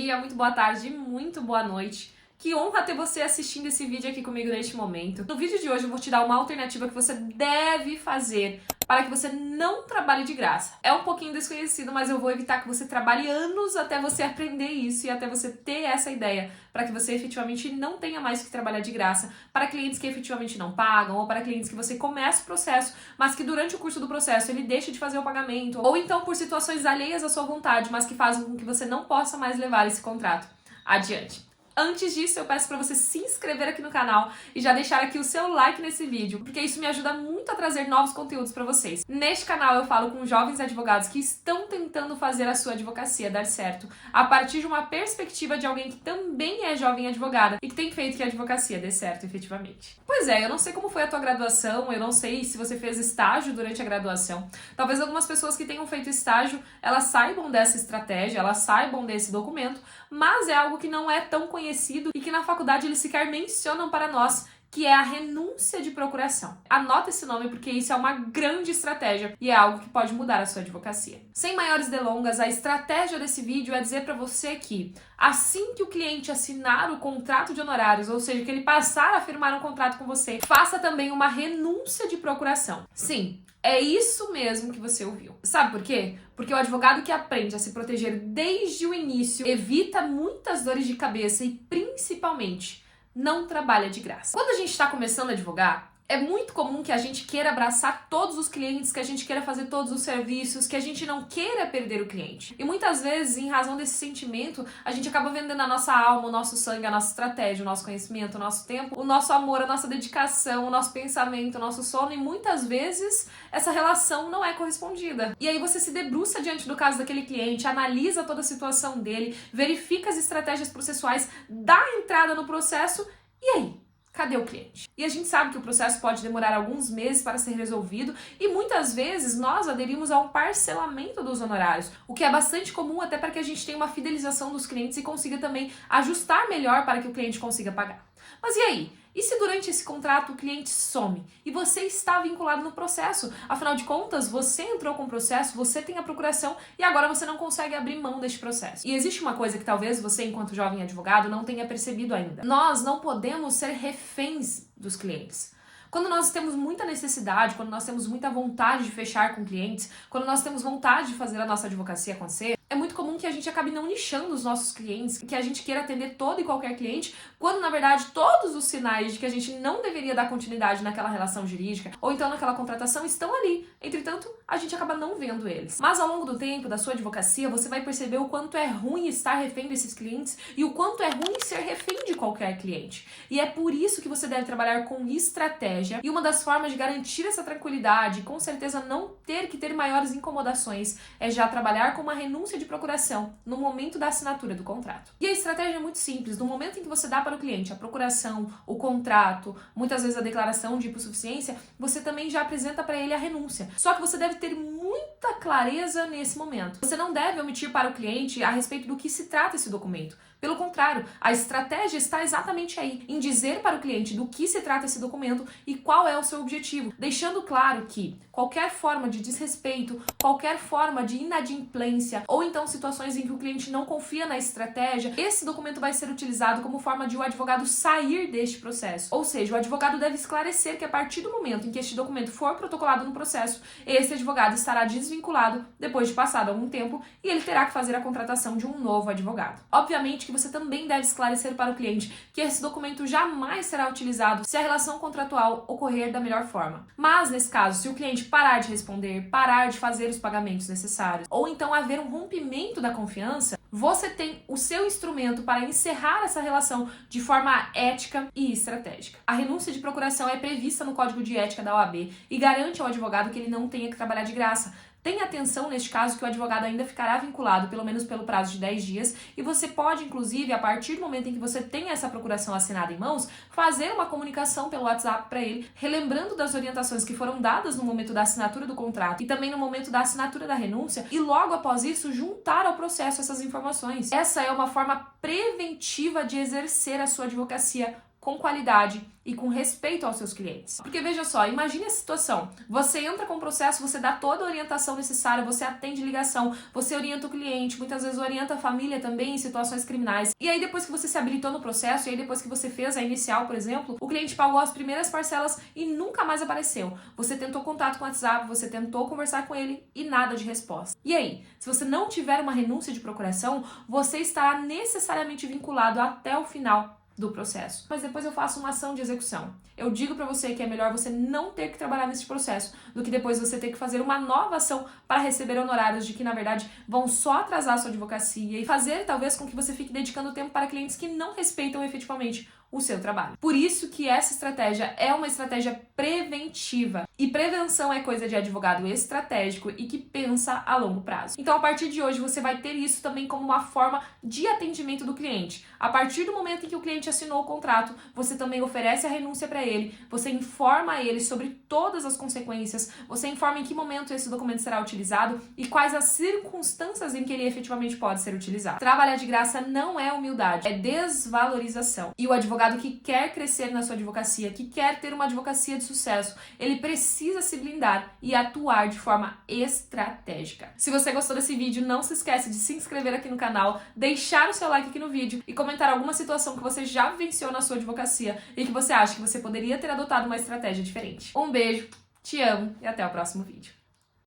dia, muito boa tarde, muito boa noite. Que honra ter você assistindo esse vídeo aqui comigo neste momento. No vídeo de hoje eu vou te dar uma alternativa que você deve fazer para que você não trabalhe de graça. É um pouquinho desconhecido, mas eu vou evitar que você trabalhe anos até você aprender isso e até você ter essa ideia, para que você efetivamente não tenha mais que trabalhar de graça para clientes que efetivamente não pagam, ou para clientes que você começa o processo, mas que durante o curso do processo ele deixa de fazer o pagamento, ou então por situações alheias à sua vontade, mas que fazem com que você não possa mais levar esse contrato adiante. Antes disso, eu peço para você se inscrever aqui no canal e já deixar aqui o seu like nesse vídeo, porque isso me ajuda muito a trazer novos conteúdos para vocês. Neste canal eu falo com jovens advogados que estão tentando fazer a sua advocacia dar certo, a partir de uma perspectiva de alguém que também é jovem advogada e que tem feito que a advocacia dê certo efetivamente. Pois é, eu não sei como foi a tua graduação, eu não sei se você fez estágio durante a graduação. Talvez algumas pessoas que tenham feito estágio, elas saibam dessa estratégia, elas saibam desse documento, mas é algo que não é tão conhecido e que na faculdade eles sequer mencionam para nós, que é a renúncia de procuração. Anota esse nome porque isso é uma grande estratégia e é algo que pode mudar a sua advocacia. Sem maiores delongas, a estratégia desse vídeo é dizer para você que assim que o cliente assinar o contrato de honorários, ou seja, que ele passar a firmar um contrato com você, faça também uma renúncia de procuração. Sim, é isso mesmo que você ouviu. Sabe por quê? Porque o advogado que aprende a se proteger desde o início evita muitas dores de cabeça e, principalmente, não trabalha de graça. Quando a gente está começando a advogar, é muito comum que a gente queira abraçar todos os clientes, que a gente queira fazer todos os serviços, que a gente não queira perder o cliente. E muitas vezes, em razão desse sentimento, a gente acaba vendendo a nossa alma, o nosso sangue, a nossa estratégia, o nosso conhecimento, o nosso tempo, o nosso amor, a nossa dedicação, o nosso pensamento, o nosso sono, e muitas vezes essa relação não é correspondida. E aí você se debruça diante do caso daquele cliente, analisa toda a situação dele, verifica as estratégias processuais, dá entrada no processo, e aí? Cadê o cliente? E a gente sabe que o processo pode demorar alguns meses para ser resolvido e muitas vezes nós aderimos a um parcelamento dos honorários, o que é bastante comum até para que a gente tenha uma fidelização dos clientes e consiga também ajustar melhor para que o cliente consiga pagar. Mas e aí? E se durante esse contrato o cliente some e você está vinculado no processo? Afinal de contas, você entrou com o processo, você tem a procuração e agora você não consegue abrir mão deste processo. E existe uma coisa que talvez você, enquanto jovem advogado, não tenha percebido ainda. Nós não podemos ser reféns dos clientes. Quando nós temos muita necessidade, quando nós temos muita vontade de fechar com clientes, quando nós temos vontade de fazer a nossa advocacia acontecer, é muito comum que a gente acabe não nichando os nossos clientes, que a gente queira atender todo e qualquer cliente, quando na verdade todos os sinais de que a gente não deveria dar continuidade naquela relação jurídica ou então naquela contratação estão ali. Entretanto, a gente acaba não vendo eles. Mas ao longo do tempo da sua advocacia, você vai perceber o quanto é ruim estar refém desses clientes e o quanto é ruim ser refém de qualquer cliente. E é por isso que você deve trabalhar com estratégia, e uma das formas de garantir essa tranquilidade e com certeza não ter que ter maiores incomodações é já trabalhar com uma renúncia de procuração no momento da assinatura do contrato. E a estratégia é muito simples. No momento em que você dá para o cliente a procuração, o contrato, muitas vezes a declaração de hipossuficiência, você também já apresenta para ele a renúncia. Só que você deve ter muita clareza nesse momento. Você não deve omitir para o cliente a respeito do que se trata esse documento. Pelo contrário, a estratégia está exatamente aí, em dizer para o cliente do que se trata esse documento e qual é o seu objetivo, deixando claro que qualquer forma de desrespeito, qualquer forma de inadimplência ou então situações em que o cliente não confia na estratégia, esse documento vai ser utilizado como forma de o advogado sair deste processo. Ou seja, o advogado deve esclarecer que a partir do momento em que este documento for protocolado no processo, esse advogado estará desvinculado depois de passado algum tempo e ele terá que fazer a contratação de um novo advogado. Obviamente que você também deve esclarecer para o cliente que esse documento jamais será utilizado se a relação contratual ocorrer da melhor forma. Mas, nesse caso, se o cliente parar de responder, parar de fazer os pagamentos necessários, ou então haver um rompimento da confiança, você tem o seu instrumento para encerrar essa relação de forma ética e estratégica. A renúncia de procuração é prevista no Código de Ética da OAB e garante ao advogado que ele não tenha que trabalhar de graça. Tenha atenção neste caso que o advogado ainda ficará vinculado, pelo menos pelo prazo de 10 dias, e você pode, inclusive, a partir do momento em que você tem essa procuração assinada em mãos, fazer uma comunicação pelo WhatsApp para ele, relembrando das orientações que foram dadas no momento da assinatura do contrato e também no momento da assinatura da renúncia, e logo após isso juntar ao processo essas informações. Essa é uma forma preventiva de exercer a sua advocacia com qualidade e com respeito aos seus clientes. Porque veja só, imagine a situação, você entra com o processo, você dá toda a orientação necessária, você atende ligação, você orienta o cliente, muitas vezes orienta a família também em situações criminais, e aí depois que você se habilitou no processo, e aí depois que você fez a inicial, por exemplo, o cliente pagou as primeiras parcelas e nunca mais apareceu. Você tentou contato com o WhatsApp, você tentou conversar com ele e nada de resposta. E aí, se você não tiver uma renúncia de procuração, você estará necessariamente vinculado até o final do processo. Mas depois eu faço uma ação de execução. Eu digo pra você que é melhor você não ter que trabalhar nesse processo do que depois você ter que fazer uma nova ação para receber honorários de que, na verdade, vão só atrasar a sua advocacia e fazer, talvez, com que você fique dedicando tempo para clientes que não respeitam efetivamente o seu trabalho. Por isso que essa estratégia é uma estratégia preventiva. E prevenção é coisa de advogado estratégico e que pensa a longo prazo. Então, a partir de hoje, você vai ter isso também como uma forma de atendimento do cliente. A partir do momento em que o cliente assinou o contrato, você também oferece a renúncia para ele, você informa ele sobre todas as consequências, você informa em que momento esse documento será utilizado e quais as circunstâncias em que ele efetivamente pode ser utilizado. Trabalhar de graça não é humildade, é desvalorização. E o advogado que quer crescer na sua advocacia, que quer ter uma advocacia de sucesso, ele precisa se blindar e atuar de forma estratégica. Se você gostou desse vídeo, não se esquece de se inscrever aqui no canal, deixar o seu like aqui no vídeo e comentar alguma situação que você já vivenciou na sua advocacia e que você acha que você poderia ter adotado uma estratégia diferente. Um beijo, te amo e até o próximo vídeo.